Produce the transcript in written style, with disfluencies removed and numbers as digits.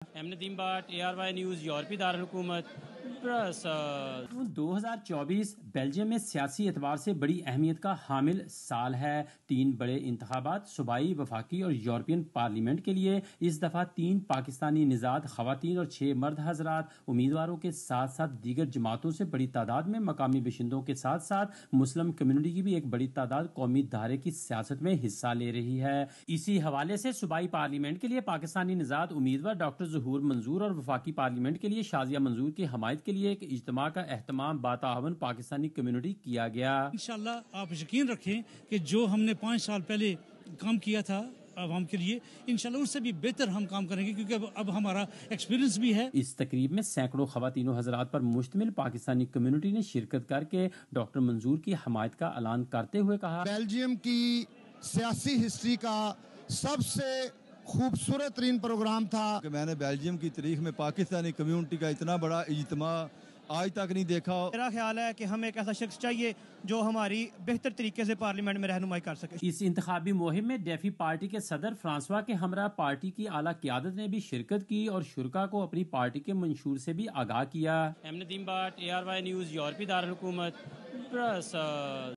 Nadeem but ARY news یورپی دارالحکومت Brussels 2024 Belgium میں سیاسی اعتبار سے بڑی اہمیت کا حامل سال ہے۔ 3 بڑے انتخابات صوبائی، وفاقی اور یورپین پارلیمنٹ کے لیے اس دفعہ 3 پاکستانی نژاد خواتین اور 6 مرد حضرات امیدواروں کے ساتھ ساتھ دیگر جماعتوں سے بڑی تعداد میں مقامی باشندوں کے ساتھ ساتھ مسلم کمیونٹی کی بھی ایک بڑی تعداد قومی دھارے کی سیاست میں حصہ لے رہی ہے۔ اسی حوالے سے صوبائی پارلیمنٹ کے لیے پاکستانی نژاد امیدوار ڈاکٹر ظہور منظور اور وفاقی پارلیمنٹ کے لیے شازیہ منظور کی حمایت کے لیے ایک اجتماع کا اہتمام باتعاون پاکستانی کمیونٹی کیا گیا۔ انشاءاللہ آپ یقین رکھیں کہ جو ہم نے 5 سال پہلے کام کیا تھا عوام کے لیے، انشاءاللہ اس سے بھی بہتر ہم کام کریں گے، کیونکہ اب ہمارا ایکسپیرینس بھی ہے۔ اس تقریب میں سینکڑوں خواتین و حضرات پر مشتمل پاکستانی کمیونٹی نے شرکت کر کے ڈاکٹر منظور کی حمایت کا اعلان کرتے ہوئے کہا، بیلجیم کی سیاسی ہسٹری کا سب سے خوبصورت ترین پروگرام تھا کہ میں نے بیلجیم کی تاریخ میں پاکستانی کمیونٹی کا اتنا بڑا اجتماع آج تک نہیں دیکھا۔ میرا خیال ہے کہ ہمیں ایک ایسا شخص چاہیے جو ہماری بہتر طریقے سے پارلیمنٹ میں رہنمائی کر سکے۔ اس انتخابی مہم میں ڈیفی پارٹی کے صدر فرانسوا کے ہمراہ پارٹی کی اعلیٰ قیادت نے بھی شرکت کی اور شرکاء کو اپنی پارٹی کے منشور سے بھی آگاہ کیا۔ ندیم بٹ ARY نیوز یورپی دارالحکومت برسلز۔